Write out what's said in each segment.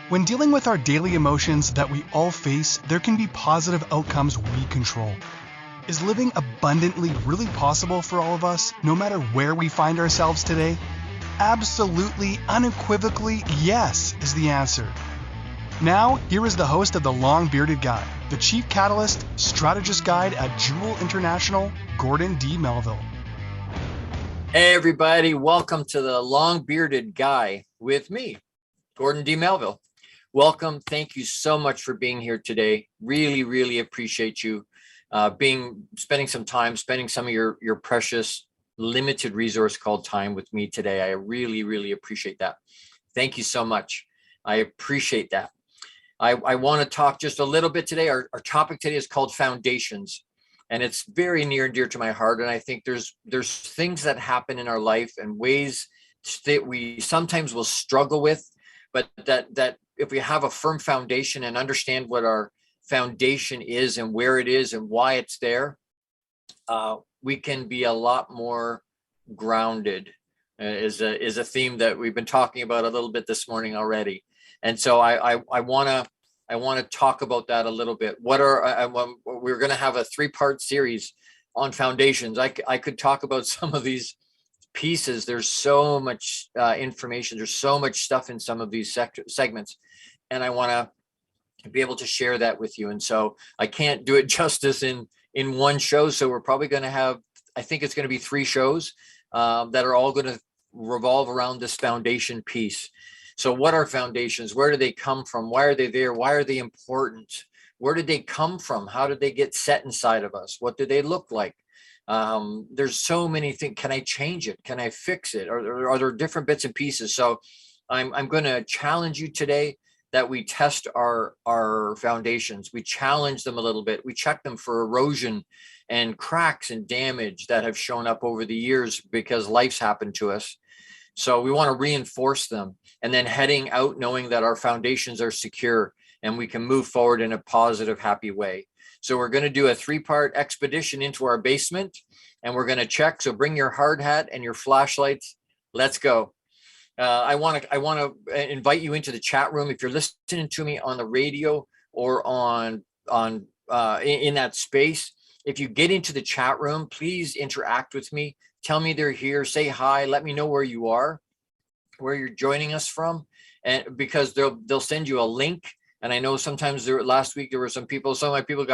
When dealing with our daily emotions that we all face, there can be positive outcomes we control. Is living abundantly really possible for all of us, no matter where we find ourselves today? Absolutely, unequivocally, yes is the answer. Now, here is the host of The Long Bearded Guy, the Chief Catalyst, Strategist Guide at JEWIL International, Gordon D Melville. Hey everybody, welcome to The Long Bearded Guy with me, Gordon D Melville. Welcome, thank you so much for being here today. Really appreciate you spending some of your precious limited resource called time with me today. I really appreciate that. Thank you so much. I appreciate that. I want to talk just a little bit today. Our topic today is called foundations, and it's very near and dear to my heart. And I think there's things that happen in our life and ways that we sometimes will struggle with, but that if we have a firm foundation and understand what our foundation is and where it is and why it's there, we can be a lot more grounded. Is a theme that we've been talking about a little bit this morning already. And so I want to talk about that a little bit. We're going to have a 3-part series on foundations. I could talk about some of these pieces. There's so much information. There's so much stuff in some of these segments, and I want to be able to share that with you. And so I can't do it justice in one show. So we're probably going to have, I think it's going to be 3 shows that are all going to revolve around this foundation piece. So what are foundations? Where do they come from? Why are they there? Why are they important? Where did they come from? How did they get set inside of us? What do they look like? There's so many things. Can I change it? Can I fix it? Or are there different bits and pieces? So I'm going to challenge you today that we test our foundations. We challenge them a little bit. We check them for erosion and cracks and damage that have shown up over the years because life's happened to us. So we want to reinforce them, and then heading out knowing that our foundations are secure and we can move forward in a positive, happy way. So we're going to do a 3-part expedition into our basement, and we're going to check. So bring your hard hat and your flashlights. Let's go. I want to invite you into the chat room. If you're listening to me on the radio or in that space, if you get into the chat room, please interact with me. Tell me they're here. Say hi. Let me know where you are, where you're joining us from, and because they'll send you a link. And I know sometimes last week there were some of my people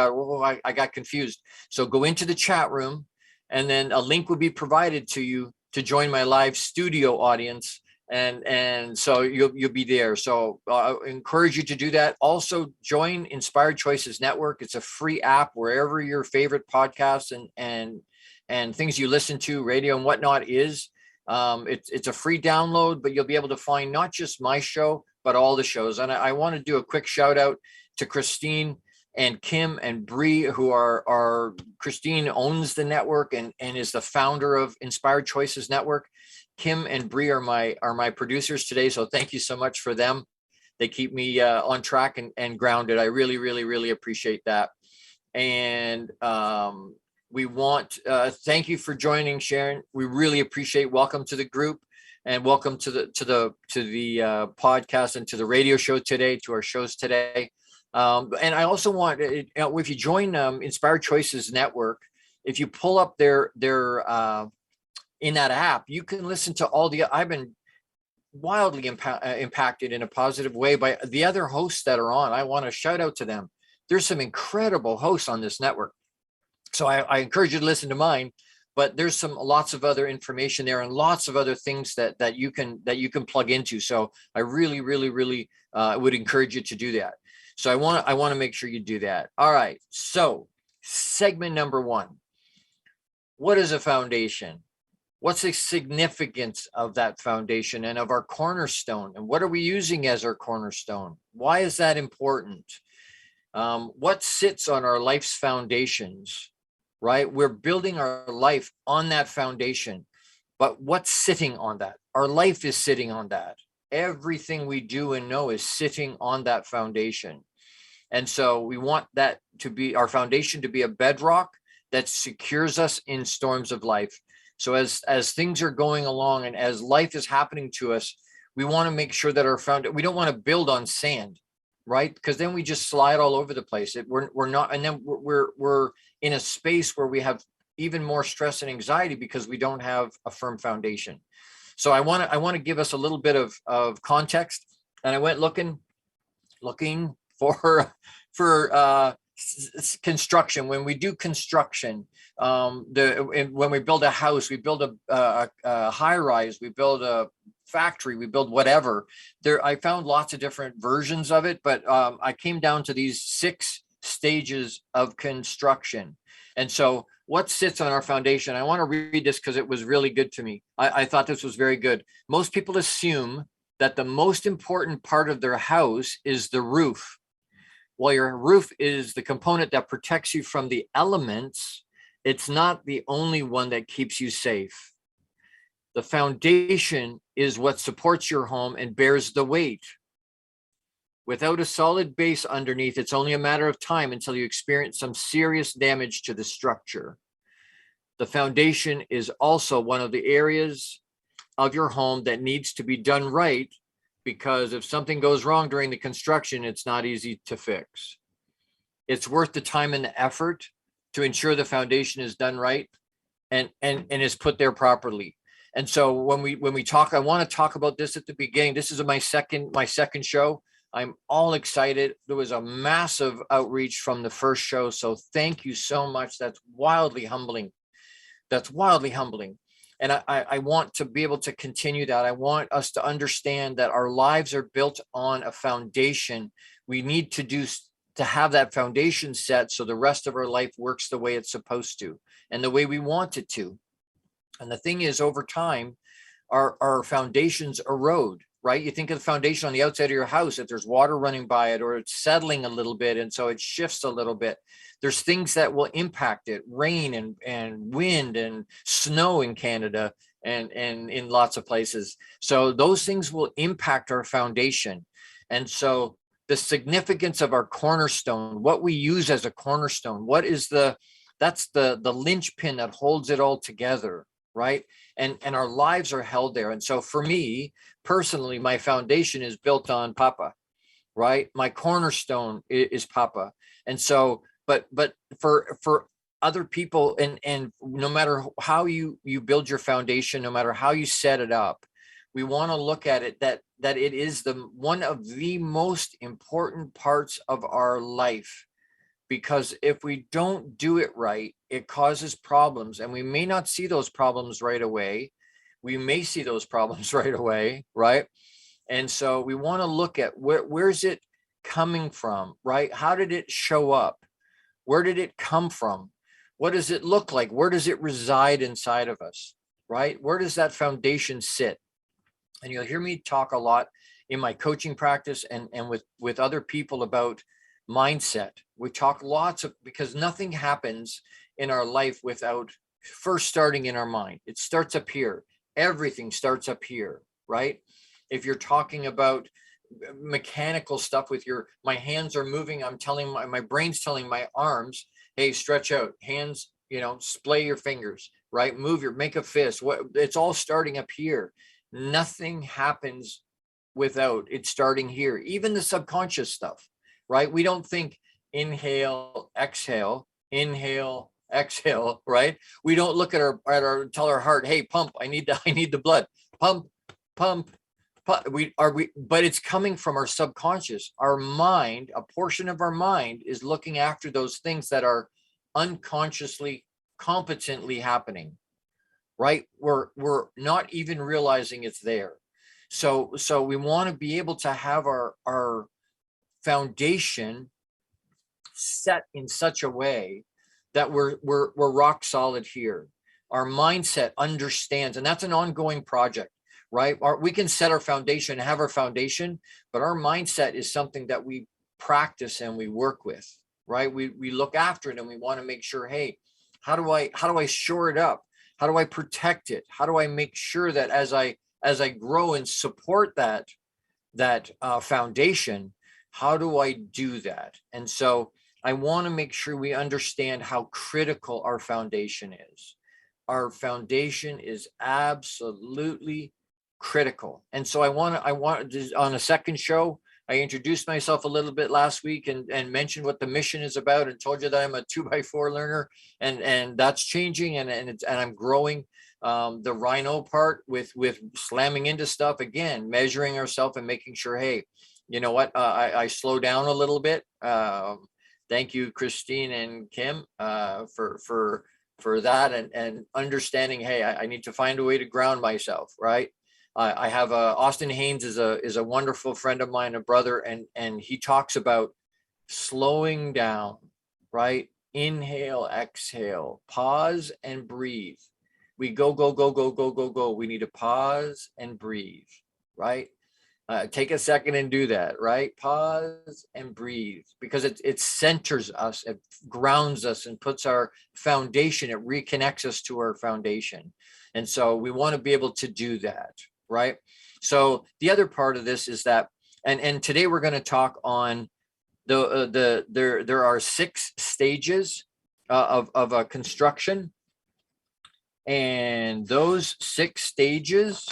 I got confused. So go into the chat room, and then a link will be provided to you to join my live studio audience. And so you'll be there. So I encourage you to do that. Also join Inspired Choices Network. It's a free app wherever your favorite podcasts and things you listen to, radio and whatnot is. It's a free download, but you'll be able to find not just my show, but all the shows. And I want to do a quick shout out to Christine and Kim and Bree, who are Christine owns the network and is the founder of Inspired Choices Network. Kim and Bree are my producers today. So thank you so much for them. They keep me on track and grounded. I really appreciate that. And we want thank you for joining, Sharon. We really appreciate. Welcome to the group, and welcome to the podcast and to the radio show today, to our shows today. And I also want, if you join Inspired Choices Network, if you pull up their in that app, you can listen to I've been wildly impacted in a positive way by the other hosts that are on. I want to shout out to them. There's some incredible hosts on this network. So I encourage you to listen to mine, but there's lots of other information there and lots of other things that you can plug into. So I really would encourage you to do that. So I want to make sure you do that. All right. So segment number 1, what is a foundation? What's the significance of that foundation and of our cornerstone? And what are we using as our cornerstone? Why is that important? What sits on our life's foundations, right? We're building our life on that foundation, but what's sitting on that? Our life is sitting on that. Everything we do and know is sitting on that foundation. And so we want that to be our foundation, to be a bedrock that secures us in storms of life. So as things are going along and as life is happening to us, We want to make sure that we don't want to build on sand, right? Because then we just slide all over the place. We're not, and then we're in a space where we have even more stress and anxiety because we don't have a firm foundation. So I want to give us a little bit of context, and I went looking for construction. When we do construction, when we build a house, we build a high rise, we build a factory, we build whatever. I found lots of different versions of it, but I came down to these 6 stages of construction. And so what sits on our foundation? I want to read this because it was really good to me. I thought this was very good. Most people assume that the most important part of their house is the roof. While your roof is the component that protects you from the elements, it's not the only one that keeps you safe. The foundation is what supports your home and bears the weight. Without a solid base underneath, it's only a matter of time until you experience some serious damage to the structure. The foundation is also one of the areas of your home that needs to be done right, because if something goes wrong during the construction, it's not easy to fix. It's worth the time and the effort to ensure the foundation is done right and is put there properly. And so when we talk, I want to talk about this at the beginning. This is my second show. I'm all excited. There was a massive outreach from the first show. So thank you so much. That's wildly humbling. And I want to be able to continue that. I want us to understand that our lives are built on a foundation. We need to have that foundation set so the rest of our life works the way it's supposed to and the way we want it to. And the thing is, over time, our foundations erode, right? You think of the foundation on the outside of your house, if there's water running by it or it's settling a little bit, and so it shifts a little bit. There's things that will impact it, rain and wind and snow in Canada and in lots of places. So those things will impact our foundation. And so the significance of our cornerstone, what we use as a cornerstone, that's the linchpin that holds it all together, right? And our lives are held there. And so for me personally, my foundation is built on Papa, right? My cornerstone is Papa. And so, but for other people, and no matter how you build your foundation, no matter how you set it up, we want to look at it that it is one of the most important parts of our life. Because if we don't do it right, it causes problems, and we may not see those problems right away. We may see those problems right away, right? And so we want to look at where's it coming from, right? How did it show up? Where did it come from? What does it look like? Where does it reside inside of us, right? Where does that foundation sit? And you'll hear me talk a lot in my coaching practice and with other people about mindset. We talk because nothing happens in our life without first starting in our mind. It starts up here. Everything starts up here, right? If you're talking about mechanical stuff with my hands are moving, I'm telling my brain's telling my arms, hey, stretch out, hands, splay your fingers, right? Make a fist. It's all starting up here. Nothing happens without it starting here. Even the subconscious stuff, right? We don't think inhale, exhale, right? We don't look at tell our heart, hey, pump, I need the blood, pump. But it's coming from our subconscious. Our mind, a portion of our mind, is looking after those things that are unconsciously, competently happening, right? We're not even realizing it's there. So we want to be able to have our foundation set in such a way that we're rock solid here. Our mindset understands, and that's an ongoing project, right? We can set our foundation, have our foundation, but our mindset is something that we practice and we work with, right? We look after it, and we want to make sure, hey, how do I shore it up? How do I protect it? How do I make sure that as I grow and support that foundation, how do I do that? And so I want to make sure we understand how critical our foundation is. Our foundation is absolutely critical. And so I want on a second show, I introduced myself a little bit last week and mentioned what the mission is about and told you that I'm a 2x4 learner, and that's changing, and I'm growing. The rhino part with slamming into stuff again, measuring ourselves and making sure, hey, you know what, I slow down a little bit. Thank you, Christine and Kim, for that, and understanding, hey, I need to find a way to ground myself, right? I have Austin Haynes is a wonderful friend of mine, a brother, and he talks about slowing down, right? Inhale, exhale, pause and breathe. We go. We need to pause and breathe, right? Take a second and do that, right? Pause and breathe, because it centers us, it grounds us, and puts our foundation, it reconnects us to our foundation. And so we want to be able to do that, right? So the other part of this is that, and today we're going to talk on there are 6 stages of a construction, and those 6 stages,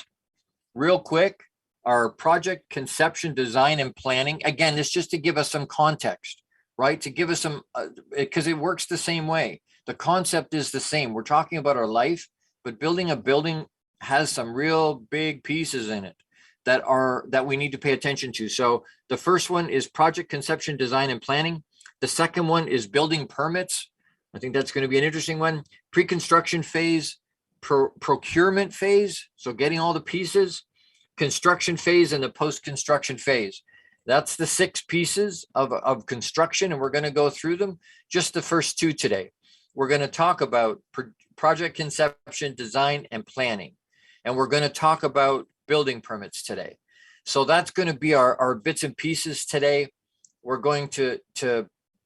real quick, are project conception, design, and planning. Again, this just to give us some context, right? To give us some, because it works the same way. The concept is the same. We're talking about our life, but building a building has some real big pieces in it that we need to pay attention to. So the first one is project conception, design, and planning. The second one is building permits. I think that's going to be an interesting one. Pre-construction phase, procurement phase, so getting all the pieces, construction phase, and the post-construction phase. That's the 6 pieces of construction, and we're going to go through them. Just the first 2 today. We're going to talk about project conception, design, and planning. And we're going to talk about building permits today. So that's going to be our bits and pieces today. We're going to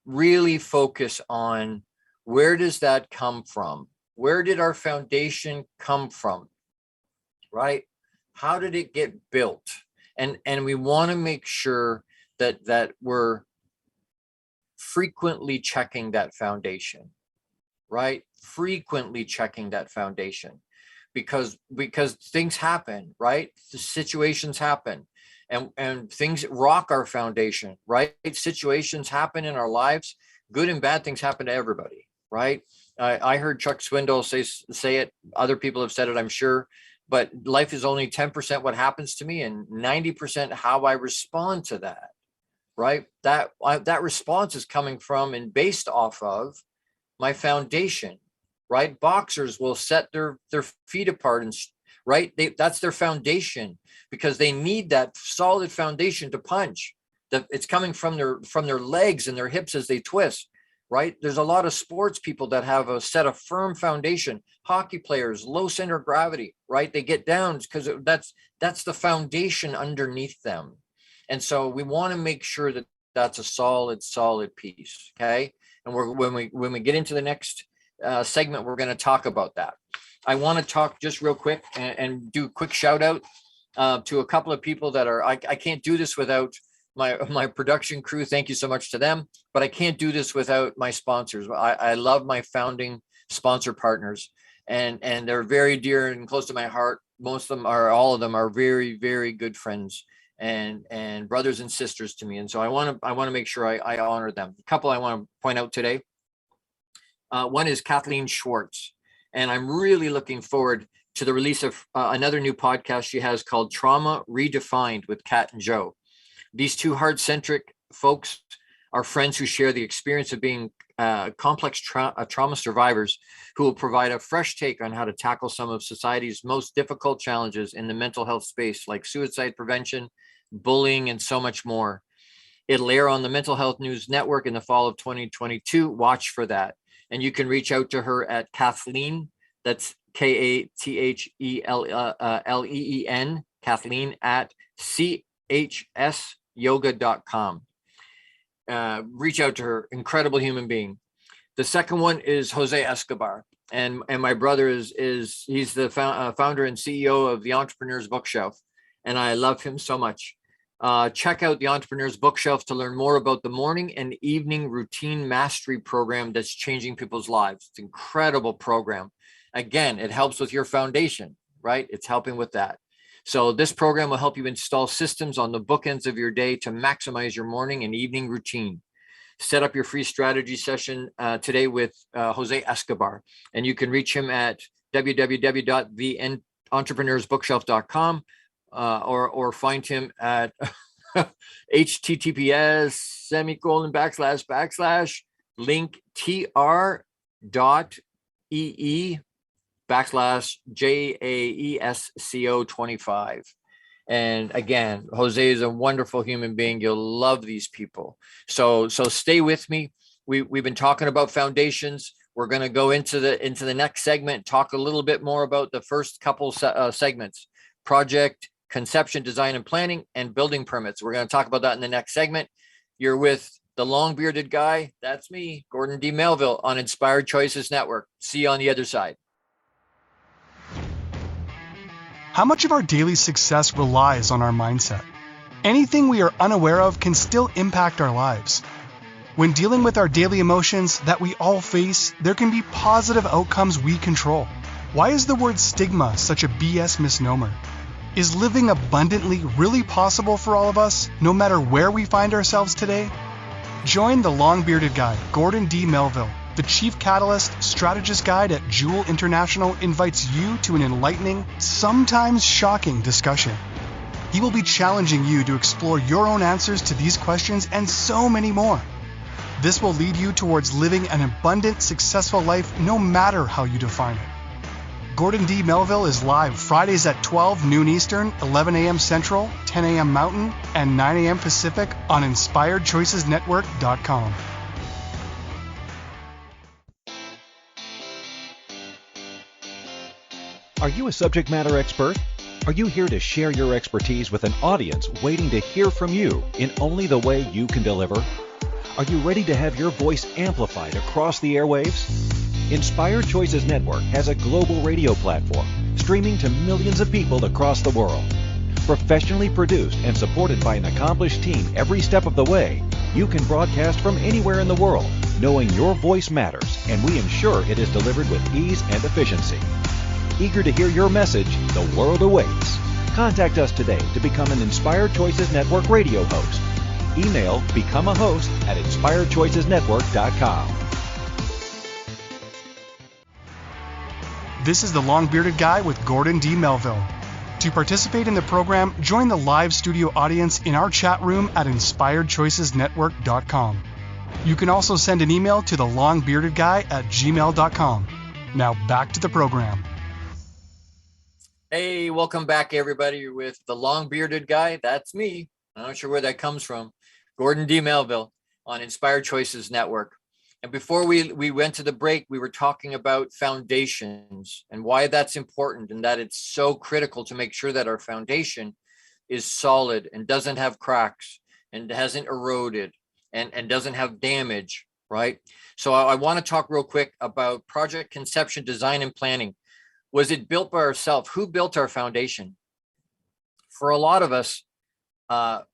really focus on, where does that come from? Where did our foundation come from? Right? How did it get built? And we want to make sure that we're frequently checking that foundation, right? Frequently checking that foundation, because things happen, right? The situations happen, and things rock our foundation, right? Situations happen in our lives. Good and bad things happen to everybody, right? I heard Chuck Swindoll say it. Other people have said it, I'm sure. But life is only 10% what happens to me, and 90% how I respond to that, right? That response is coming from and based off of my foundation, right? Boxers will set their feet apart, and right, that's their foundation, because they need that solid foundation to punch. It's coming from their legs and their hips as they twist. Right? There's a lot of sports people that have a set of firm foundation. Hockey players, low center of gravity, right? They get down because that's the foundation underneath them. And so we want to make sure that that's a solid piece. Okay. And when we get into the next segment, we're going to talk about that. I want to talk just real quick and do a quick shout out to a couple of people that are, I can't do this without my production crew. Thank you so much to them, but I can't do this without my sponsors. I love my founding sponsor partners, and they're very dear and close to my heart. All of them are very, very good friends and brothers and sisters to me. And so I want to make sure I honor them. A couple I want to point out today. One is Kathleen Schwartz, and I'm really looking forward to the release of another new podcast she has called Trauma Redefined with Kat and Joe. These 2 heart-centric folks are friends who share the experience of being complex trauma survivors, who will provide a fresh take on how to tackle some of society's most difficult challenges in the mental health space, like suicide prevention, bullying, and so much more. It'll air on the Mental Health News Network in the fall of 2022. Watch for that. And you can reach out to her at Kathleen, that's KATHELEEN, Kathleen at chsyoga.com. Reach out to her. Incredible human being. The second one is Jose Escobar, and my brother he's the founder and CEO of the Entrepreneur's Bookshelf, and I love him so much. Check out the Entrepreneur's Bookshelf to learn more about the morning and evening routine mastery program that's changing people's lives. It's an incredible program. Again, it helps with your foundation, right? It's helping with that. So this program will help you install systems on the bookends of your day to maximize your morning and evening routine. Set up your free strategy session today with Jose Escobar, and you can reach him at www.theentrepreneursbookshelf.com or find him at https://linktr.ee/JAESCO25. And again, Jose is a wonderful human being. You'll love these people. So stay with me. We've been talking about foundations. We're going to go into the next segment, talk a little bit more about the first couple segments: project, conception, design, and planning, and building permits. We're going to talk about that in the next segment. You're with the long-bearded guy. That's me, Gordon D Melville, on Inspired Choices Network. See you on the other side. How much of our daily success relies on our mindset? Anything we are unaware of can still impact our lives. When dealing with our daily emotions that we all face, there can be positive outcomes we control. Why is the word stigma such a BS misnomer? Is living abundantly really possible for all of us, no matter where we find ourselves today? Join the long-bearded guy, Gordon D Melville. The Chief Catalyst Strategist Guide at JEWIL International invites you to an enlightening, sometimes shocking discussion. He will be challenging you to explore your own answers to these questions and so many more. This will lead you towards living an abundant, successful life no matter how you define it. Gordon D Melville is live Fridays at 12 noon Eastern, 11 a.m. Central, 10 a.m. Mountain, and 9 a.m. Pacific on InspiredChoicesNetwork.com. Are you a subject matter expert? Are you here to share your expertise with an audience waiting to hear from you in only the way you can deliver? Are you ready to have your voice amplified across the airwaves? Inspired Choices Network has a global radio platform streaming to millions of people across the world. Professionally produced and supported by an accomplished team every step of the way, you can broadcast from anywhere in the world, knowing your voice matters, and we ensure it is delivered with ease and efficiency. Eager to hear your message, the world awaits. Contact us today to become an Inspired Choices Network radio host. Email become a host at inspiredchoicesnetwork.com. This is the long-bearded guy with Gordon D Melville. To participate in the program, join the live studio audience in our chat room at inspiredchoicesnetwork.com. You can also send an email to thelongbeardedguy@gmail.com. Now back to the program. Hey, welcome back, everybody. You're with the long-bearded guy. That's me. I'm not sure where that comes from. Gordon D Melville on Inspired Choices Network. And before we went to the break, we were talking about foundations and why that's important, and that it's so critical to make sure that our foundation is solid and doesn't have cracks and hasn't eroded and doesn't have damage, right? So I want to talk real quick about project conception, design, and planning. Was it built by ourselves? Who built our foundation? For a lot of us, I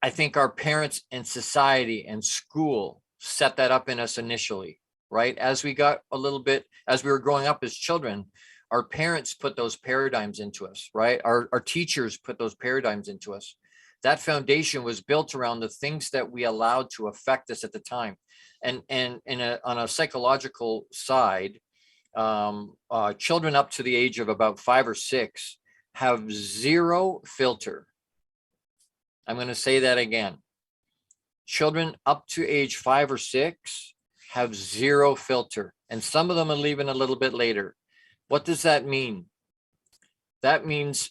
think our parents and society and school set that up in us initially, right? As we got a little bit, as we were growing up as children, our parents put those paradigms into us, right? Our teachers put those paradigms into us. That foundation was built around the things that we allowed to affect us at the time. And on a psychological side, children up to the age of about 5 or 6 have zero filter. I'm going to say that again. Children up to age 5 or 6 have zero filter, and some of them are leaving a little bit later. What does that mean? That means,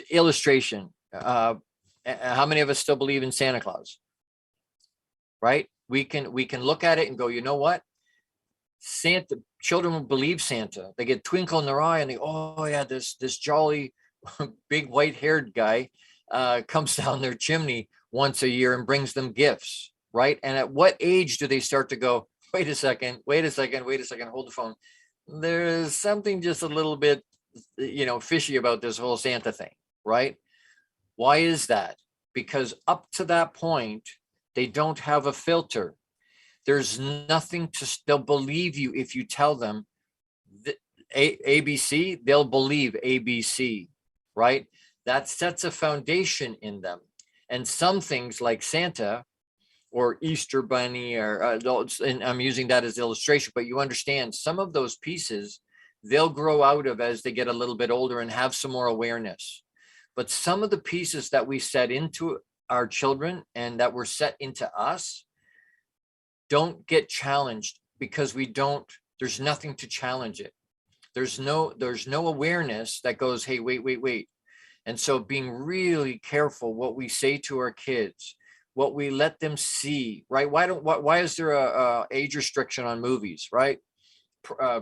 illustration. How many of us still believe in Santa Claus? Right? We can look at it and go, you know what? Santa, children will believe Santa. They get twinkle in their eye and they, oh yeah, this jolly big white-haired guy comes down their chimney once a year and brings them gifts, right? And at what age do they start to go, wait a second, hold the phone. There's something just a little bit, fishy about this whole Santa thing, right? Why is that? Because up to that point, they don't have a filter. There's nothing they'll believe you if you tell them ABC, they'll believe ABC. right? That sets a foundation in them. And some things like Santa or Easter Bunny, or and I'm using that as illustration, but you understand some of those pieces they'll grow out of as they get a little bit older and have some more awareness. But some of the pieces that we set into our children and that were set into us don't get challenged because there's nothing to challenge it. There's no awareness that goes, hey, wait. And so being really careful what we say to our kids, what we let them see, right? Why is there a age restriction on movies, right? PA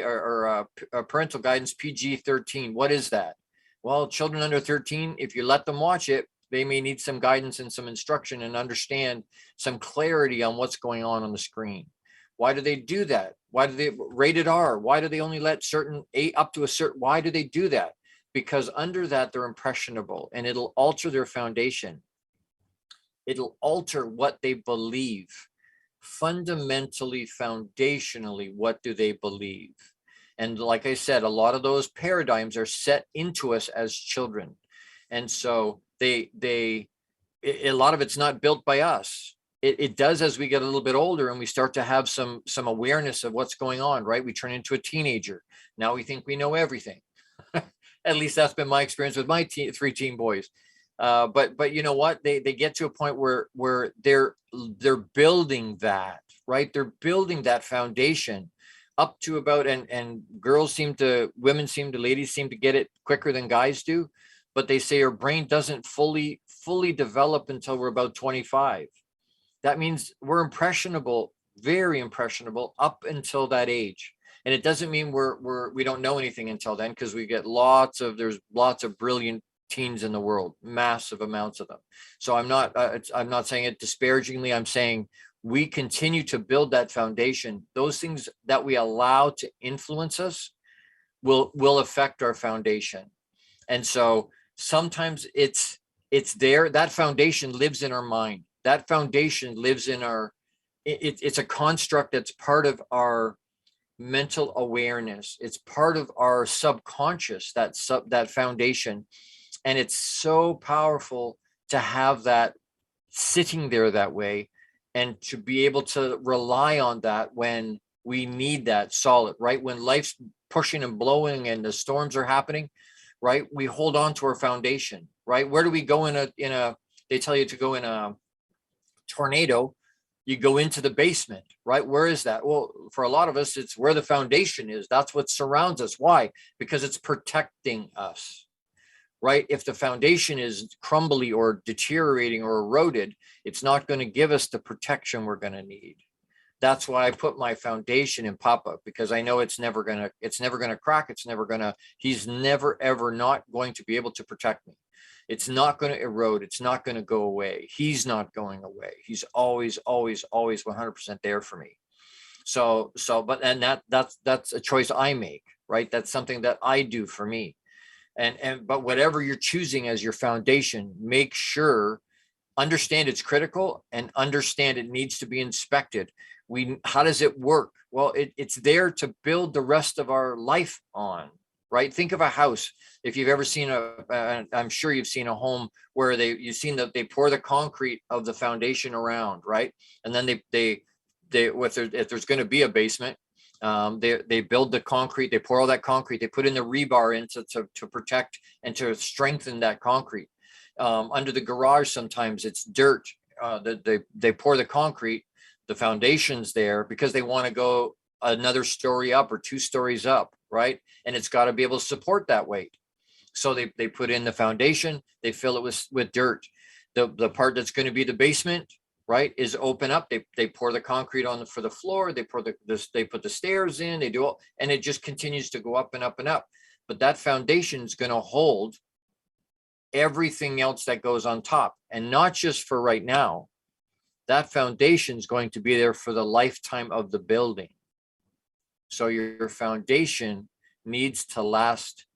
or parental guidance PG-13. What is that? Well, children under 13, if you let them watch it, they may need some guidance and some instruction and understand some clarity on what's going on the screen. Why do they do that? Why do they rated R? Why do they only let certain up to a certain? Why do they do that? Because under that they're impressionable, and it'll alter their foundation. It'll alter what they believe. Fundamentally, foundationally, what do they believe? And like I said, a lot of those paradigms are set into us as children. And so a lot of it's not built by us. It does as we get a little bit older and we start to have some awareness of what's going on, right? We turn into a teenager. Now we think we know everything. At least that's been my experience with my 3 teen boys. But you know what? They get to a point where they're building that, right? They're building that foundation up to about, and ladies seem to get it quicker than guys do. But they say our brain doesn't fully develop until we're about 25. That means we're impressionable, very impressionable up until that age. And it doesn't mean we don't know anything until then, because we get there's lots of brilliant teens in the world, massive amounts of them. So I'm not saying it disparagingly. I'm saying we continue to build that foundation. Those things that we allow to influence us will affect our foundation. And so sometimes it's there. That foundation lives in our mind. That foundation lives in it's a construct that's part of our mental awareness. It's part of our subconscious, that foundation. And it's so powerful to have that sitting there that way, and to be able to rely on that when we need that solid, right? When life's pushing and blowing and the storms are happening, right? We hold on to our foundation, right? Where do we go they tell you to go in a tornado, you go into the basement, right? Where is that? Well, for a lot of us, it's where the foundation is. That's what surrounds us. Why? Because it's protecting us, right? If the foundation is crumbly or deteriorating or eroded, it's not going to give us the protection we're going to need. That's why I put my foundation in Papa, because I know it's never going to crack. He's never, ever not going to be able to protect me. It's not going to erode. It's not going to go away. He's not going away. He's always 100% there for me. That's a choice I make, right? That's something that I do for me. But whatever you're choosing as your foundation, make sure, understand it's critical, and understand it needs to be inspected. How does it work? Well, it's there to build the rest of our life on, right? Think of a house. If you've ever seen I'm sure you've seen a home where you've seen that they pour the concrete of the foundation around, right? And then if there's going to be a basement, they build the concrete, they pour all that concrete, they put in the rebar in to protect and to strengthen that concrete. Under the garage, sometimes it's dirt. They pour the concrete, the foundation's there because they want to go another story up or 2 stories up, right? And it's got to be able to support that weight. So they put in the foundation, they fill it with dirt. The part that's going to be the basement, right, is open up. They pour the concrete for the floor. They put the stairs in. They do all, and it just continues to go up and up and up. But that foundation is going to hold everything else that goes on top, and not just for right now. That foundation is going to be there for the lifetime of the building. So your foundation needs to last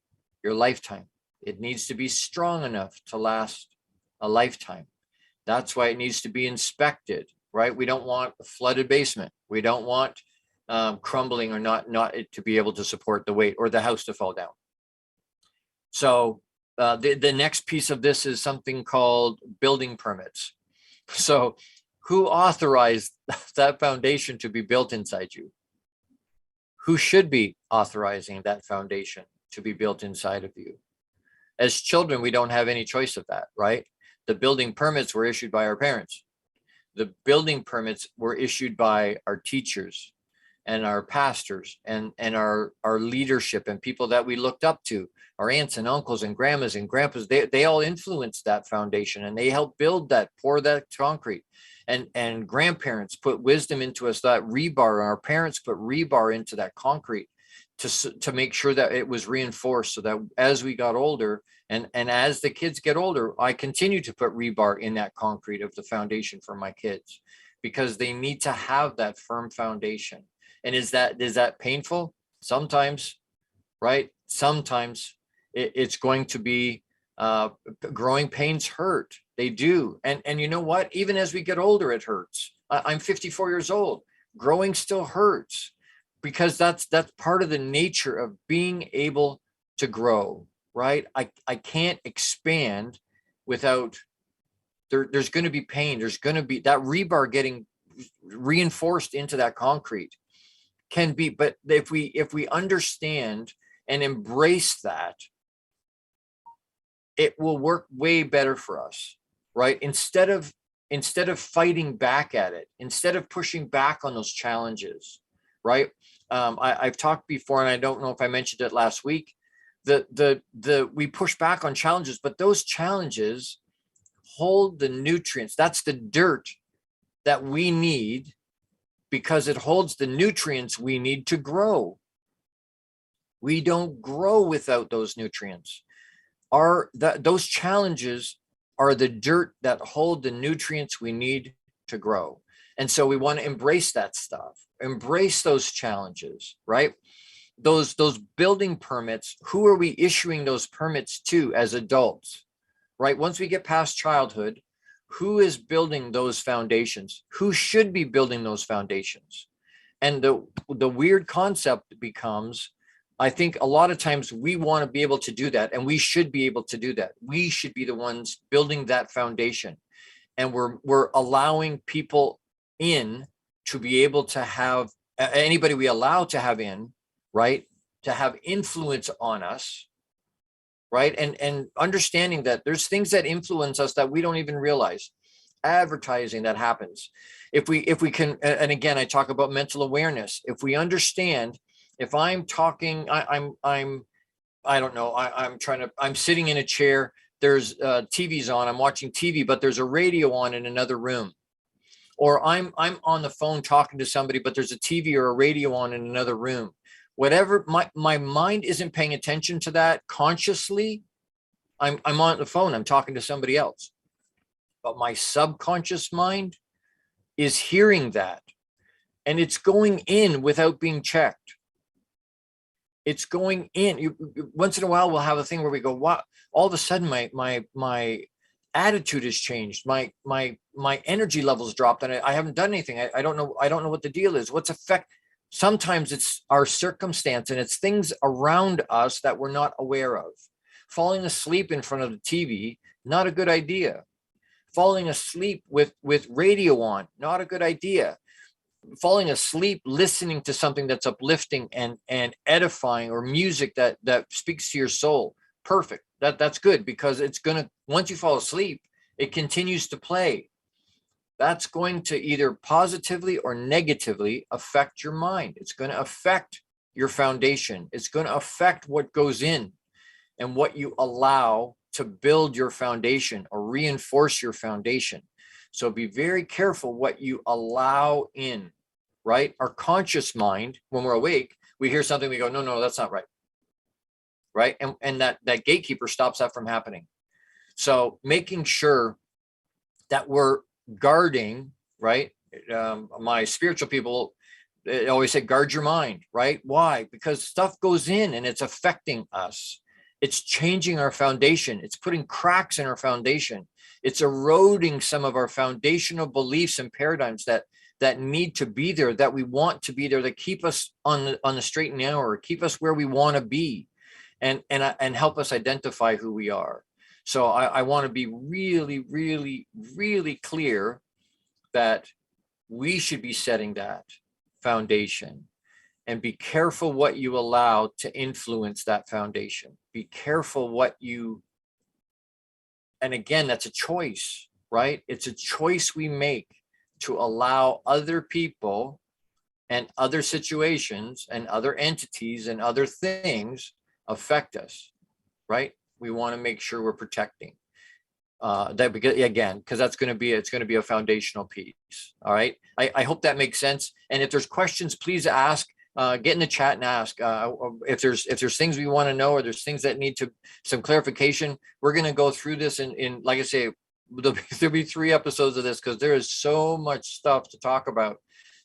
your lifetime. It needs to be strong enough to last a lifetime. That's why it needs to be inspected, right? We don't want a flooded basement. We don't want crumbling or not it to be able to support the weight, or the house to fall down. So the next piece of this is something called building permits. So who authorized that foundation to be built inside you? Who should be authorizing that foundation to be built inside of you? As children, we don't have any choice of that, right? The building permits were issued by our parents. The building permits were issued by our teachers and our pastors and our leadership and people that we looked up to, our aunts and uncles and grandmas and grandpas. They all influenced that foundation, and they helped build that, pour that concrete. And grandparents put wisdom into us, that rebar, and our parents put rebar into that concrete to make sure that it was reinforced, so that as we got older and as the kids get older, I continue to put rebar in that concrete of the foundation for my kids, because they need to have that firm foundation. And is that painful? Sometimes, right? Sometimes it's going to be growing pains hurt. They do. And you know what? Even as we get older, it hurts. I'm 54 years old. Growing still hurts, because that's part of the nature of being able to grow, right? I can't expand without, there's going to be pain. There's going to be that rebar getting reinforced into that concrete can be, but if we understand and embrace that, it will work way better for us, right? Instead of fighting back at it, instead of pushing back on those challenges, right? I've talked before, and I don't know if I mentioned it last week, we push back on challenges, but those challenges hold the nutrients. That's the dirt that we need, because it holds the nutrients we need to grow. We don't grow without those nutrients. Those challenges are the dirt that hold the nutrients we need to grow. And so we want to embrace that stuff, embrace those challenges, right? Those building permits, who are we issuing those permits to as adults, right? Once we get past childhood, who is building those foundations? Who should be building those foundations? And the weird concept becomes, I think a lot of times we want to be able to do that, and we should be able to do that. We should be the ones building that foundation. And we're allowing people in to be able to have, anybody we allow to have in, right, to have influence on us, right? And understanding that there's things that influence us that we don't even realize. Advertising that happens. If we can, and again, I talk about mental awareness. If we understand, if I'm talking, I don't know, I'm sitting in a chair, there's TV's on, I'm watching TV, but there's a radio on in another room. Or I'm on the phone talking to somebody, but there's a TV or a radio on in another room. Whatever, my mind isn't paying attention to that consciously. I'm on the phone, I'm talking to somebody else. But my subconscious mind is hearing that. And it's going in without being checked. It's going in. Once in a while, we'll have a thing where we go, wow, all of a sudden my attitude has changed. My energy levels dropped, and I haven't done anything. I don't know what the deal is. What's effect? Sometimes it's our circumstance, and it's things around us that we're not aware of. Falling asleep in front of the TV, not a good idea. Falling asleep with radio on, not a good idea. Falling asleep listening to something that's uplifting and edifying, or music that speaks to your soul, perfect. That's good, because it's gonna, once you fall asleep, it continues to play. That's going to either positively or negatively affect your mind. It's going to affect your foundation. It's going to affect what goes in and what you allow to build your foundation or reinforce your foundation. So be very careful what you allow in, right? Our conscious mind, when we're awake, we hear something, we go, no, that's not right. Right? And that gatekeeper stops that from happening. So making sure that we're guarding, right? My spiritual people always say, guard your mind, right? Why? Because stuff goes in and it's affecting us. It's changing our foundation. It's putting cracks in our foundation. It's eroding some of our foundational beliefs and paradigms that need to be there, that we want to be there, that keep us on the straight and narrow, or keep us where we want to be. and help us identify who we are. So I want to be really, really, really clear that we should be setting that foundation, and be careful what you allow to influence that foundation. Be careful what you, and again, that's a choice, right? It's a choice we make to allow other people and other situations and other entities and other things affect us, right? We want to make sure we're protecting that, because that's going to be, it's going to be a foundational piece. All right. I hope that makes sense. And if there's questions, please ask, get in the chat and ask. If there's things we want to know, or there's things that need some clarification, we're going to go through this in like I say, there'll be 3 episodes of this, because there is so much stuff to talk about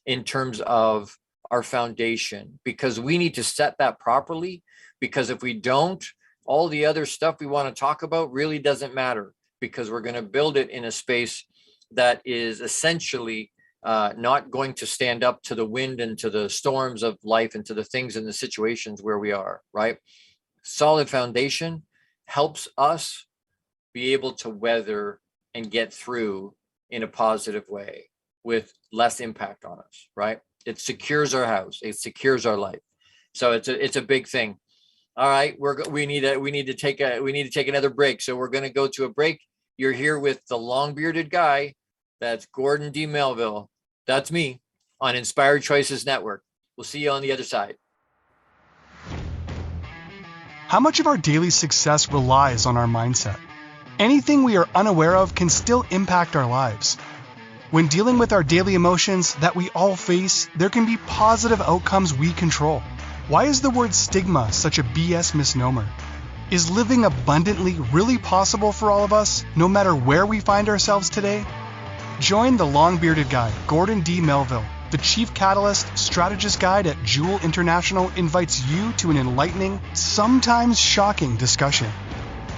in terms of our foundation, because we need to set that properly. Because if we don't, all the other stuff we want to talk about really doesn't matter, because we're going to build it in a space that is essentially not going to stand up to the wind and to the storms of life and to the things and the situations where we are, right? Solid foundation helps us be able to weather and get through in a positive way with less impact on us, right? It secures our house. It secures our life. So it's a big thing. All right, we need to take another break. So we're going to go to a break. You're here with the long-bearded guy. That's Gordon D Melville. That's me on Inspired Choices Network. We'll see you on the other side. How much of our daily success relies on our mindset? Anything we are unaware of can still impact our lives. When dealing with our daily emotions that we all face, there can be positive outcomes we control. Why is the word stigma such a BS misnomer? Is living abundantly really possible for all of us, no matter where we find ourselves today? Join the long-bearded guy, Gordon D Melville. The Chief Catalyst Strategist Guide at JEWIL International invites you to an enlightening, sometimes shocking discussion.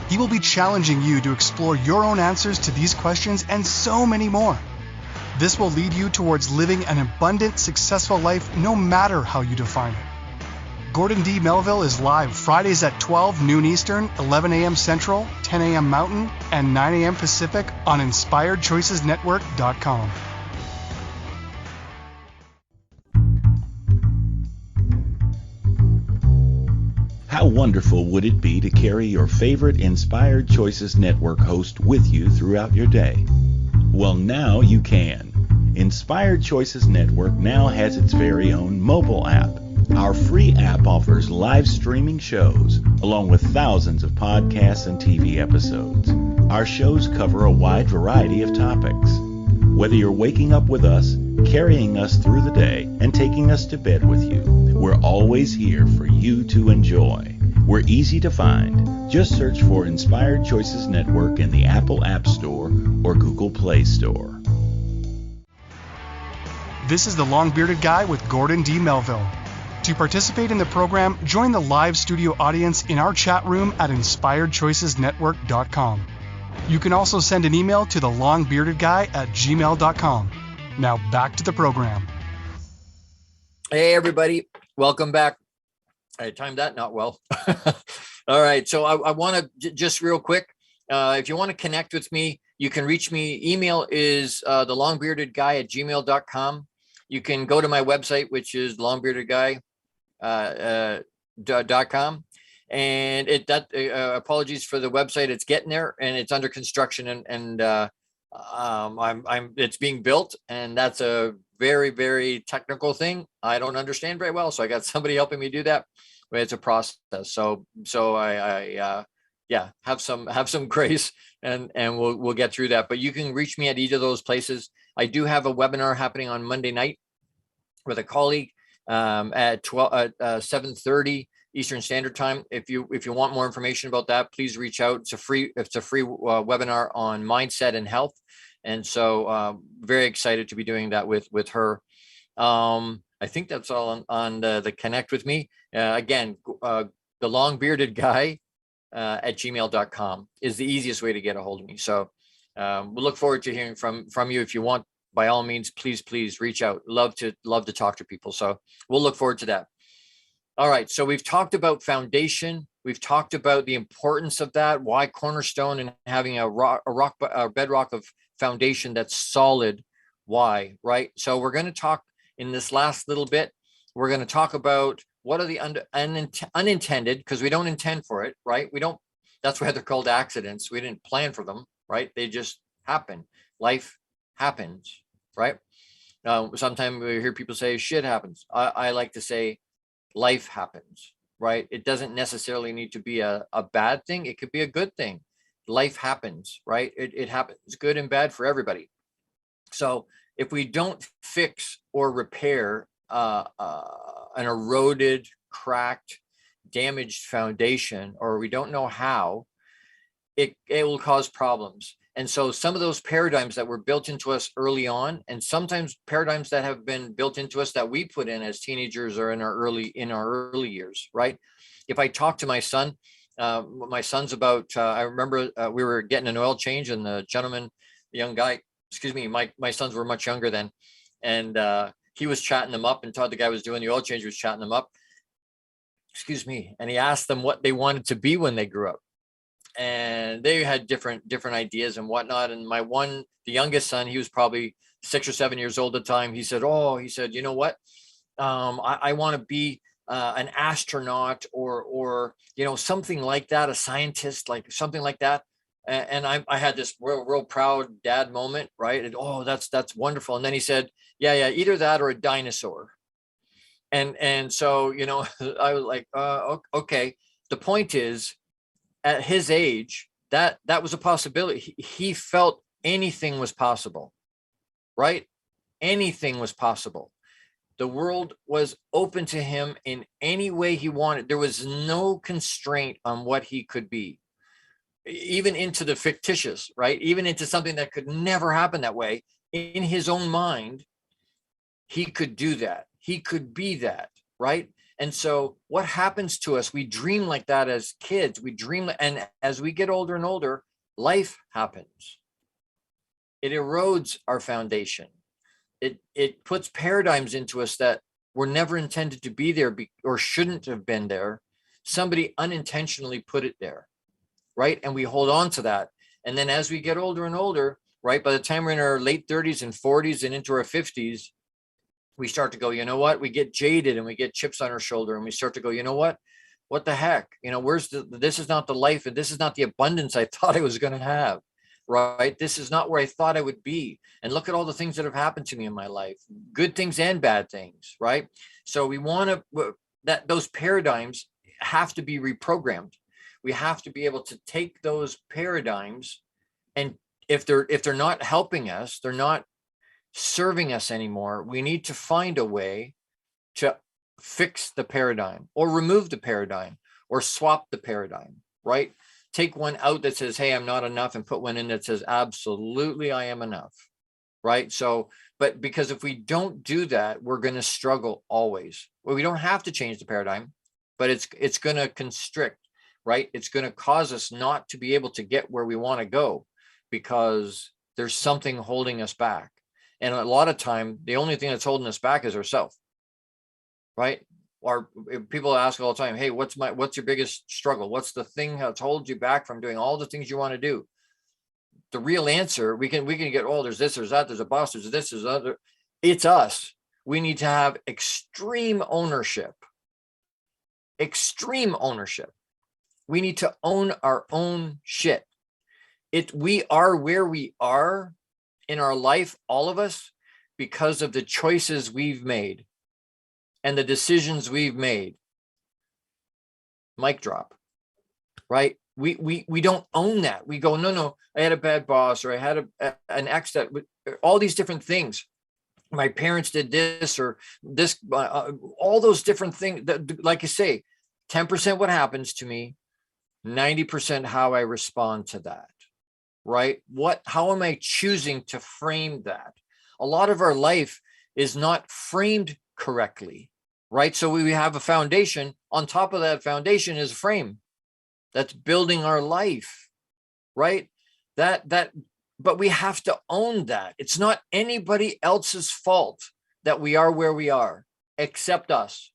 He will be challenging you to explore your own answers to these questions and so many more. This will lead you towards living an abundant, successful life, no matter how you define it. Gordon D Melville is live Fridays at 12 noon Eastern, 11 a.m. Central, 10 a.m. Mountain, and 9 a.m. Pacific on InspiredChoicesNetwork.com. How wonderful would it be to carry your favorite Inspired Choices Network host with you throughout your day? Well, now you can. Inspired Choices Network now has its very own mobile app. Our free app offers live streaming shows, along with thousands of podcasts and TV episodes. Our shows cover a wide variety of topics. Whether you're waking up with us, carrying us through the day, and taking us to bed with you, we're always here for you to enjoy. We're easy to find. Just search for Inspired Choices Network in the Apple App Store or Google Play Store. This is the long-bearded guy with Gordon D Melville. To participate in the program, join the live studio audience in our chat room at InspiredChoicesNetwork.com. You can also send an email to thelongbeardedguy@gmail.com. Now back to the program. Hey, everybody. Welcome back. I timed that not well. All right. So I want to just real quick, if you want to connect with me, you can reach me. Email is thelongbeardedguy@gmail.com. You can go to my website, which is longbeardedguy.com. And apologies for the website. It's getting there and it's under construction, and it's being built, and that's a very, very technical thing. I don't understand very well, so I got somebody helping me do that. But it's a process. So I have some grace, and we'll get through that. But you can reach me at either of those places. I do have a webinar happening on Monday night with a colleague at 7:30 Eastern Standard Time. If you want more information about that, please reach out. It's a free webinar on mindset and health, and so very excited to be doing that with her. I think that's all on the connect with me. Again, the long bearded guy at gmail.com is the easiest way to get a hold of me. So we'll look forward to hearing from you. If you want, by all means, please reach out. Love to talk to people. So we'll look forward to that. All right. So we've talked about foundation. We've talked about the importance of that, why cornerstone and having a bedrock of foundation that's solid. Why, right? So we're going to talk in this last little bit. We're going to talk about what are the unintended, because we don't intend for it, right? We don't. That's why they're called accidents. We didn't plan for them, right? They just happen. Life happens, right? Sometimes we hear people say shit happens. I like to say life happens, right? It doesn't necessarily need to be a bad thing. It could be a good thing. Life happens, right? It happens, good and bad for everybody. So if we don't fix or repair an eroded, cracked, damaged foundation, or we don't know how, it will cause problems. And so some of those paradigms that were built into us early on, and sometimes paradigms that have been built into us that we put in as teenagers or in our early years, right? If I talk to my son's about, I remember we were getting an oil change, and the young guy, my sons were much younger then, and he was chatting them up, and Todd, the guy was doing the oil change, was chatting them up, and he asked them what they wanted to be when they grew up. And they had different ideas and whatnot. And the youngest son, he was probably 6 or 7 years old at the time. He said, you know what? I want to be an astronaut or something like that, a scientist, like something like that. And I had this real proud dad moment, right? And, that's wonderful. And then he said, yeah, either that or a dinosaur. And so, I was like, okay. The point is, at his age, that was a possibility. He felt anything was possible, right? Anything was possible. The world was open to him in any way he wanted. There was no constraint on what he could be, even into the fictitious, right? Even into something that could never happen that way. In his own mind, he could do that. He could be that, right? And so what happens to us, we dream like that as kids, and as we get older and older, life happens. It erodes our foundation. It puts paradigms into us that were never intended to be there or shouldn't have been there. Somebody unintentionally put it there, right? And we hold on to that. And then as we get older and older, right, by the time we're in our late 30s and 40s and into our 50s, we start to go, you know what? We get jaded and we get chips on our shoulder, and we start to go, you know what? What the heck? This is not the life, and this is not the abundance I thought I was going to have, right? This is not where I thought I would be. And look at all the things that have happened to me in my life, good things and bad things, right? So we want those paradigms have to be reprogrammed. We have to be able to take those paradigms, and if they're not helping us, they're not serving us anymore, we need to find a way to fix the paradigm or remove the paradigm or swap the paradigm, right? Take one out that says, hey, I'm not enough, and put one in that says, absolutely, I am enough, right? So, but because if we don't do that, we're going to struggle always. Well, we don't have to change the paradigm, but it's going to constrict, right? It's going to cause us not to be able to get where we want to go because there's something holding us back. And a lot of time, the only thing that's holding us back is ourselves, right? Or people ask all the time, hey, what's your biggest struggle? What's the thing that's holds you back from doing all the things you want to do? The real answer, we can get, there's this, there's that, there's a boss, there's this, there's other. It's us. We need to have extreme ownership. Extreme ownership. We need to own our own shit. We are where we are in our life, all of us, because of the choices we've made and the decisions we've made. Mic drop, right? We don't own that. We go, no, I had a bad boss, or I had an ex that, all these different things. My parents did this or this, all those different things. Like I say, 10% what happens to me, 90% how I respond to that. Right? How am I choosing to frame that? A lot of our life is not framed correctly, right? So we have a foundation. On top of that foundation is a frame that's building our life, right? But we have to own that. It's not anybody else's fault that we are where we are, except us,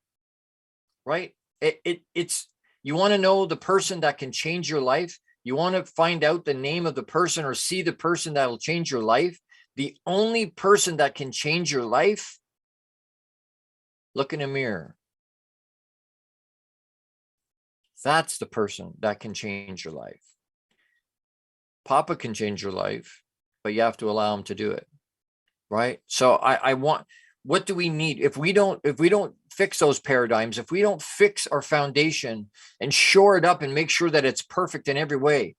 right? It's You want to know the person that can change your life? You want to find out the name of the person or see the person that will change your life? The only person that can change your life, look in a mirror. That's the person that can change your life. Papa can change your life, but you have to allow him to do it. Right? So I want, what do we need? If we don't fix those paradigms, if we don't fix our foundation and shore it up and make sure that it's perfect in every way,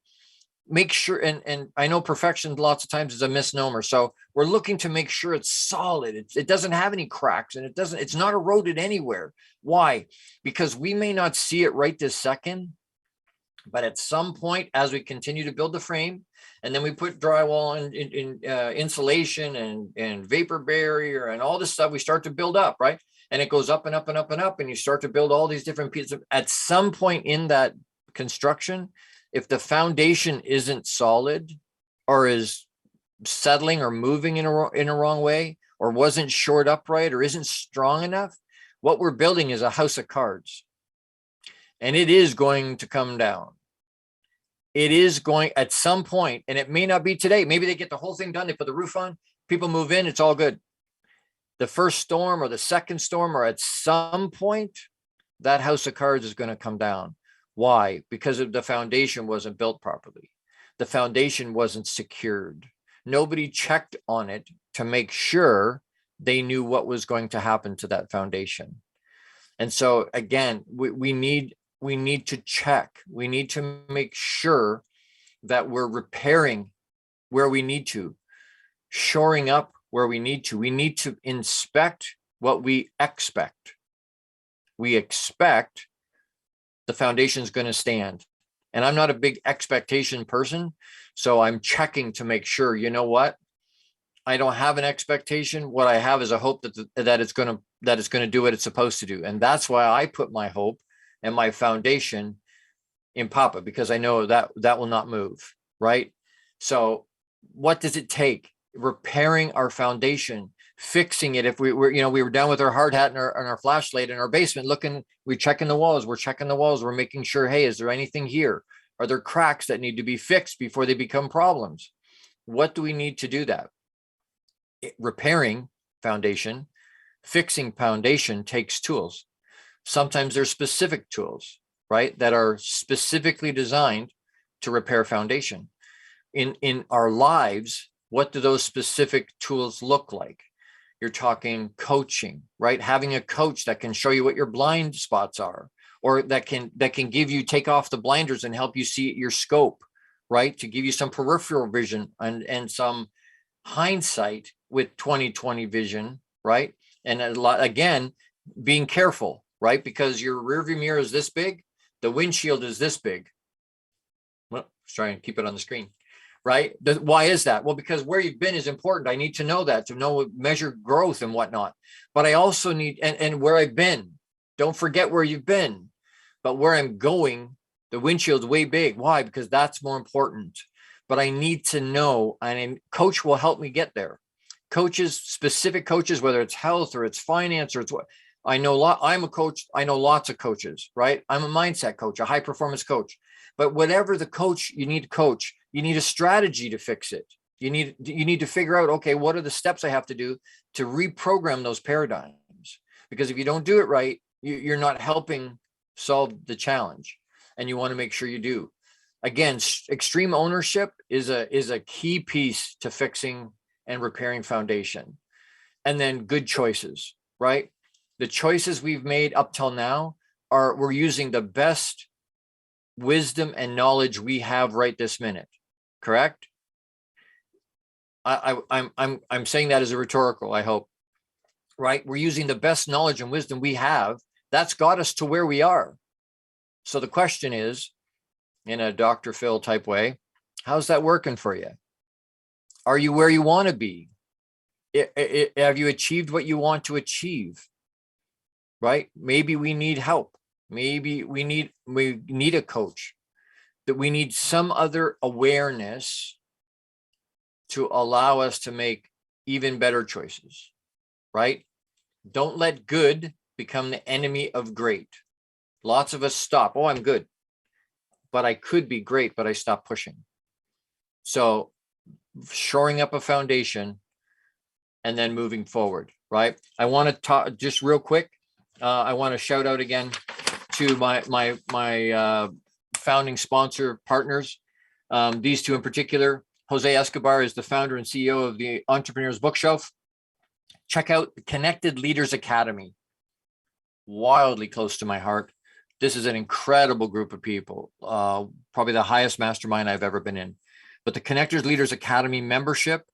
make sure, and I know perfection lots of times is a misnomer. So we're looking to make sure it's solid. It doesn't have any cracks, and it's not eroded anywhere. Why? Because we may not see it right this second, but at some point, as we continue to build the frame, and then we put drywall and insulation and vapor barrier and all this stuff, we start to build up, right? And it goes up and up and up and up, and you start to build all these different pieces. At some point in that construction, if the foundation isn't solid or is settling or moving in a wrong way, or wasn't shored up right, or isn't strong enough, what we're building is a house of cards. And it is going to come down. It is going at some point, and it may not be today. Maybe they get the whole thing done. They put the roof on, people move in, it's all good. The first storm or the second storm, or at some point, that house of cards is going to come down. Why? Because the foundation wasn't built properly. The foundation wasn't secured. Nobody checked on it to make sure they knew what was going to happen to that foundation. And so again, we need to check. We need to make sure that we're repairing where we need to, shoring up where we need to. We need to inspect what we expect. We expect the foundation is going to stand. And I'm not a big expectation person, so I'm checking to make sure, you know what? I don't have an expectation. What I have is a hope that it's going to do what it's supposed to do. And that's why I put my hope and my foundation in Papa, because I know that will not move, right? So what does it take? Repairing our foundation, fixing it. If we were down with our hard hat and our flashlight in our basement, we're checking the walls, we're making sure, hey, is there anything here? Are there cracks that need to be fixed before they become problems? What do we need to do that? Repairing foundation, fixing foundation takes tools. Sometimes there's specific tools, right, that are specifically designed to repair foundation. In our lives, what do those specific tools look like? You're talking coaching, right? Having a coach that can show you what your blind spots are, or that can take off the blinders and help you see your scope, right? To give you some peripheral vision and some hindsight with 20/20 vision, right? And again, being careful, right? Because your rearview mirror is this big, the windshield is this big. Well, let's try and keep it on the screen, right? Why is that? Well, because where you've been is important. I need to know that, to know, measure growth and whatnot. But I also need, and where I've been, don't forget where you've been, but where I'm going, the windshield's way big. Why? Because that's more important. But I need to know, and a coach will help me get there. Coaches, specific coaches, whether it's health or it's finance or it's what, I know I'm a coach. I know lots of coaches, right? I'm a mindset coach, a high performance coach. But whatever the coach, you need to coach. You need a strategy to fix it. You need to figure out, okay, what are the steps I have to do to reprogram those paradigms? Because if you don't do it right, you're not helping solve the challenge, and you want to make sure you do. Again, extreme ownership is a key piece to fixing and repairing foundation. And then good choices, right? The choices we've made up till now we're using the best wisdom and knowledge we have right this minute, correct? I'm saying that as a rhetorical, I hope, right? We're using the best knowledge and wisdom we have. That's got us to where we are. So the question is, in a Dr. Phil type way, how's that working for you? Are you where you want to be? Have you achieved what you want to achieve? Right? Maybe we need help. Maybe we need a coach. That we need some other awareness to allow us to make even better choices, right? Don't let good become the enemy of great. Lots of us stop. Oh, I'm good, but I could be great, but I stopped pushing. So shoring up a foundation and then moving forward, right? I want to talk just real quick. I want to shout out again to my founding sponsor partners. These two in particular. Jose Escobar is the founder and CEO of the Entrepreneur's Bookshelf. Check out the Connected Leaders Academy. Wildly close to my heart. This is an incredible group of people, probably the highest mastermind I've ever been in. But the Connected Leaders Academy membership,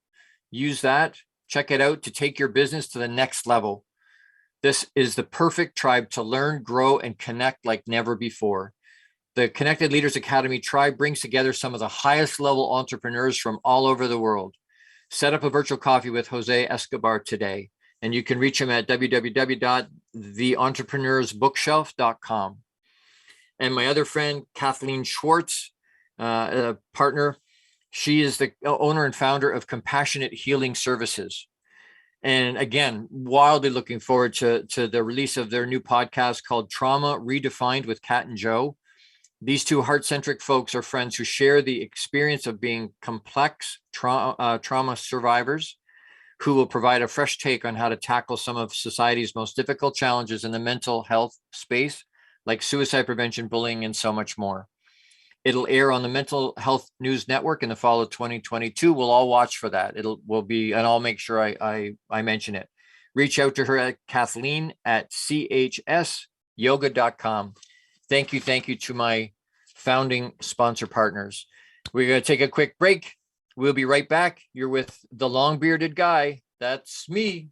use that, check it out to take your business to the next level. This is the perfect tribe to learn, grow, and connect like never before. The Connected Leaders Academy tribe brings together some of the highest level entrepreneurs from all over the world. Set up a virtual coffee with Jose Escobar today, and you can reach him at www.theentrepreneur'sbookshelf.com. And my other friend, Kathleen Schwartz, a partner, she is the owner and founder of Compassionate Healing Services. And again, wildly looking forward to the release of their new podcast called Trauma Redefined with Kat and Joe. These two heart-centric folks are friends who share the experience of being complex trauma survivors who will provide a fresh take on how to tackle some of society's most difficult challenges in the mental health space, like suicide prevention, bullying, and so much more. It'll air on the Mental Health News Network in the fall of 2022. We'll all watch for that. And I'll make sure I mention it. Reach out to her at Kathleen at chsyoga.com. Thank you to my founding sponsor partners. We're going to take a quick break. We'll be right back. You're with the long-bearded guy. That's me,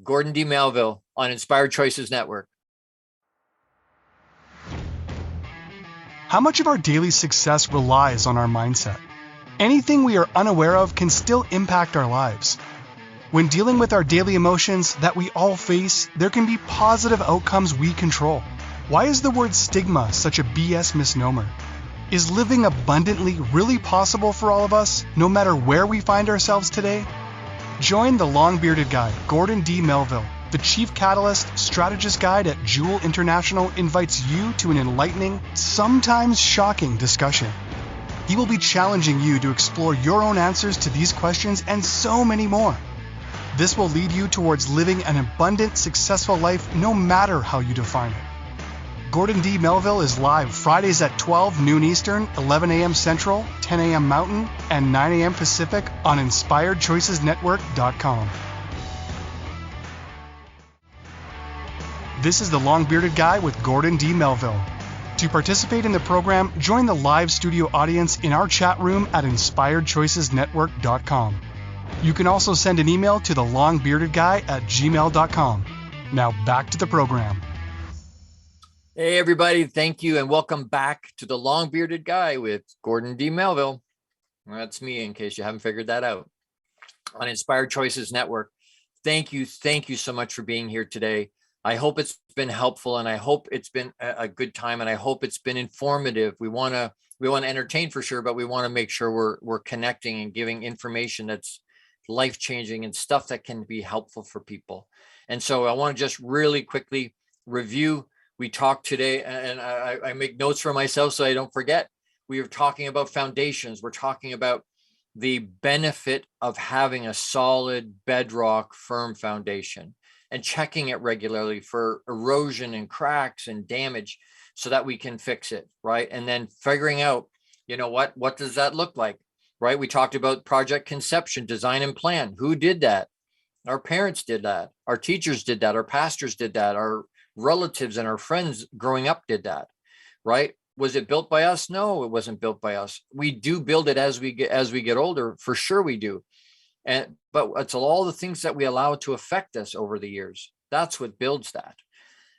Gordon D Melville, on Inspired Choices Network. How much of our daily success relies on our mindset? Anything we are unaware of can still impact our lives. When dealing with our daily emotions that we all face, there can be positive outcomes we control. Why is the word stigma such a BS misnomer? Is living abundantly really possible for all of us, no matter where we find ourselves today? Join the long-bearded guy, Gordon D Melville. The Chief Catalyst Strategist Guide at JEWIL International invites you to an enlightening, sometimes shocking discussion. He will be challenging you to explore your own answers to these questions and so many more. This will lead you towards living an abundant, successful life no matter how you define it. Gordon D Melville is live Fridays at 12 noon Eastern, 11 a.m. Central, 10 a.m. Mountain, and 9 a.m. Pacific on InspiredChoicesNetwork.com. This is the Long-Bearded Guy with Gordon D Melville. To participate in the program, join the live studio audience in our chat room at InspiredChoicesNetwork.com. You can also send an email to thelongbeardedguy@gmail.com. Now back to the program. Hey, everybody. Thank you. And welcome back to the Long-Bearded Guy with Gordon D Melville. That's me, in case you haven't figured that out, on Inspired Choices Network. Thank you so much for being here today. I hope it's been helpful, and I hope it's been a good time, and I hope it's been informative. We want to entertain for sure, but we want to make sure we're connecting and giving information that's life-changing and stuff that can be helpful for people. And so I want to just really quickly review. We talked today, and I make notes for myself so I don't forget. We were talking about foundations. We're talking about the benefit of having a solid bedrock, firm foundation, and checking it regularly for erosion and cracks and damage so that we can fix it, right? And then figuring out, what does that look like, right? We talked about project conception, design and plan. Who did that? Our parents did that. Our teachers did that. Our pastors did that. Our relatives and our friends growing up did that, right? Was it built by us? No, it wasn't built by us. We do build it as we get older, for sure we do. But it's all the things that we allow to affect us over the years. That's what builds that.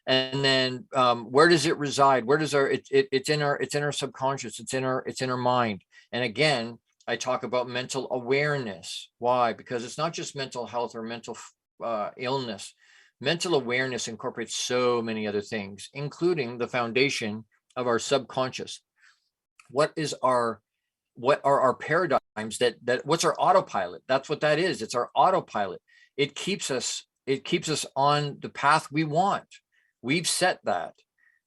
And then where does it reside? Where does it's in our subconscious, it's in our mind. And again, I talk about mental awareness. Why? Because it's not just mental health or mental illness. Mental awareness incorporates so many other things, including the foundation of our subconscious. What are our paradigms that what's our autopilot? That's what that is. It's our autopilot. It keeps us on the path we want. We've set that.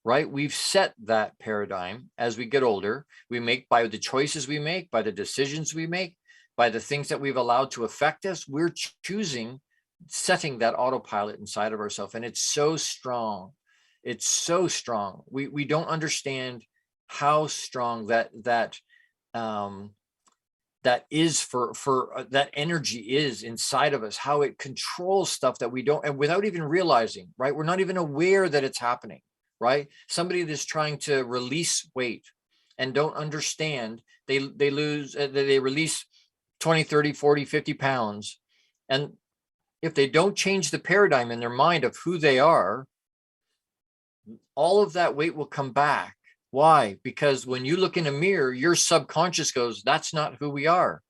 right? We've set that paradigm as we get older. We make by the choices we make, by the decisions we make, by the things that we've allowed to affect us. We're choosing, setting that autopilot inside of ourselves. And it's so strong. It's so strong. We don't understand how strong that is for that energy is inside of us, how it controls stuff that we don't, and without even realizing, right? We're not even aware that it's happening, right? Somebody that's trying to release weight and don't understand, they release 20, 30, 40, 50 pounds. And if they don't change the paradigm in their mind of who they are, all of that weight will come back. Why? Because when you look in a mirror, your subconscious goes, that's not who we are.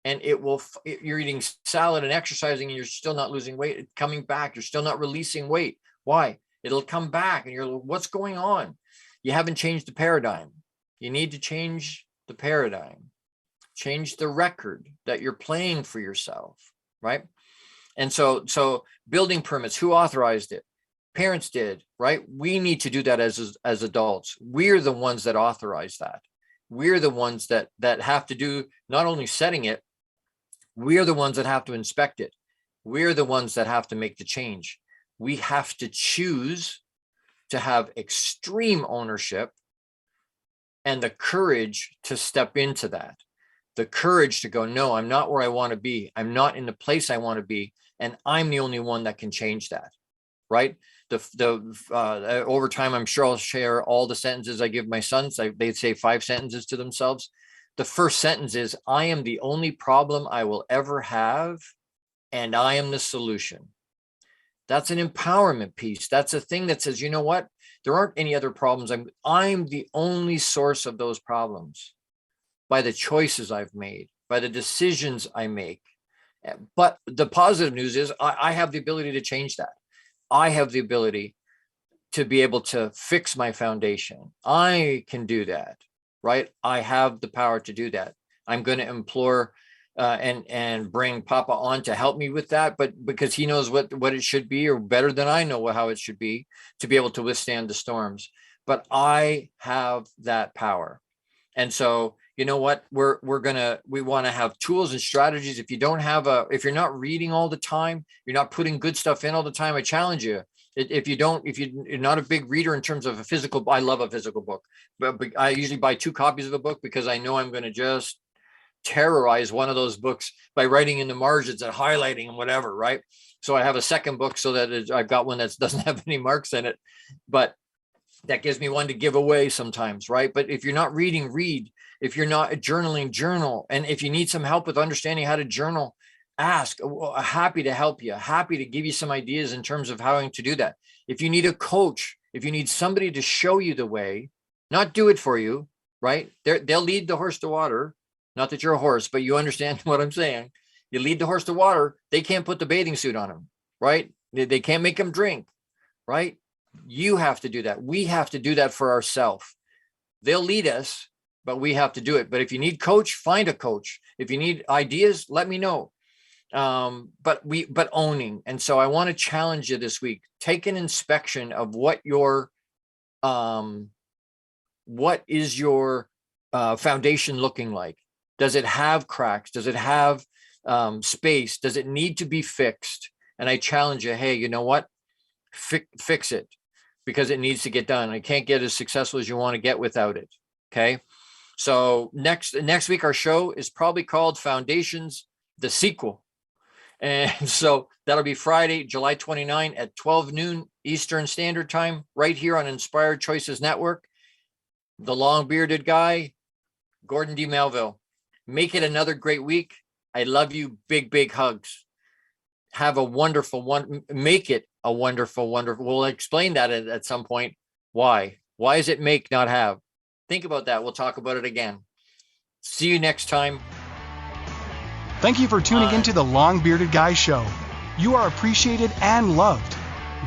And you're eating salad and exercising and you're still not losing weight. It's coming back. You're still not releasing weight. Why? It'll come back and you're like, what's going on? You haven't changed the paradigm. You need to change the paradigm. Change the record that you're playing for yourself, right? And so building permits, who authorized it? Parents did, right? We need to do that as adults. We're the ones that authorize that. We're the ones that have to do not only setting it, we're the ones that have to inspect it. We're the ones that have to make the change. We have to choose to have extreme ownership and the courage to step into that. The courage to go, no, I'm not where I want to be. I'm not in the place I want to be. And I'm the only one that can change that, right? Over time, I'm sure I'll share all the sentences I give my sons. They'd say 5 sentences to themselves. The first sentence is, I am the only problem I will ever have, and I am the solution. That's an empowerment piece. That's a thing that says, you know what? There aren't any other problems. I'm the only source of those problems by the choices I've made, by the decisions I make. But the positive news is I have the ability to change that. I have the ability to be able to fix my foundation. I can do that, right? I have the power to do that. I'm going to implore and bring Papa on to help me with that, but because he knows what it should be, or better than I know how it should be, to be able to withstand the storms. But I have that power. And so, you know what, we want to have tools and strategies. If you're not reading all the time, you're not putting good stuff in all the time, I challenge you. If you're not a big reader in terms of I love a physical book, but I usually buy 2 copies of a book because I know I'm going to just terrorize one of those books by writing in the margins and highlighting and whatever, right? So I have a second book so that I've got one that doesn't have any marks in it, but that gives me one to give away sometimes, right? But if you're not reading, read. If you're not journaling, journal. And if you need some help with understanding how to journal, ask. Happy to help you. Happy to give you some ideas in terms of how to do that. If you need a coach, if you need somebody to show you the way, not do it for you, right? They'll lead the horse to water. Not that you're a horse, but you understand what I'm saying. You lead the horse to water. They can't put the bathing suit on him, right? They can't make him drink, right? You have to do that. We have to do that for ourselves. They'll lead us, but we have to do it. But if you need coach, find a coach. If you need ideas, let me know. But owning. And so I want to challenge you this week. Take an inspection of what is your foundation looking like? Does it have cracks? Does it have space? Does it need to be fixed? And I challenge you, hey, you know what? Fix it, because it needs to get done. I can't get as successful as you want to get without it. Okay. So next week, our show is probably called Foundations, the sequel. And so that'll be Friday, July 29 at 12 noon Eastern Standard Time, right here on Inspired Choices Network. The long bearded guy, Gordon D Melville. Make it another great week. I love you. Big, big hugs. Have a wonderful one. Make it a wonderful, wonderful. We'll explain that at some point. Why? Why is it make, not have? Think about that. We'll talk about it again. See you next time. Thank you for tuning into the Long Bearded Guy Show. You are appreciated and loved.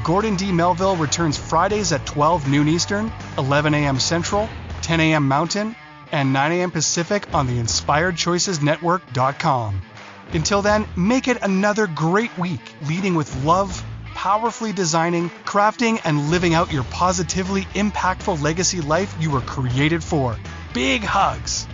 Gordon D Melville returns Fridays at 12 noon Eastern, 11 a.m. Central, 10 a.m. Mountain, and 9 a.m. Pacific on the InspiredChoicesNetwork.com. Until then, make it another great week, leading with love, powerfully designing, crafting, and living out your positively impactful legacy life you were created for. Big hugs!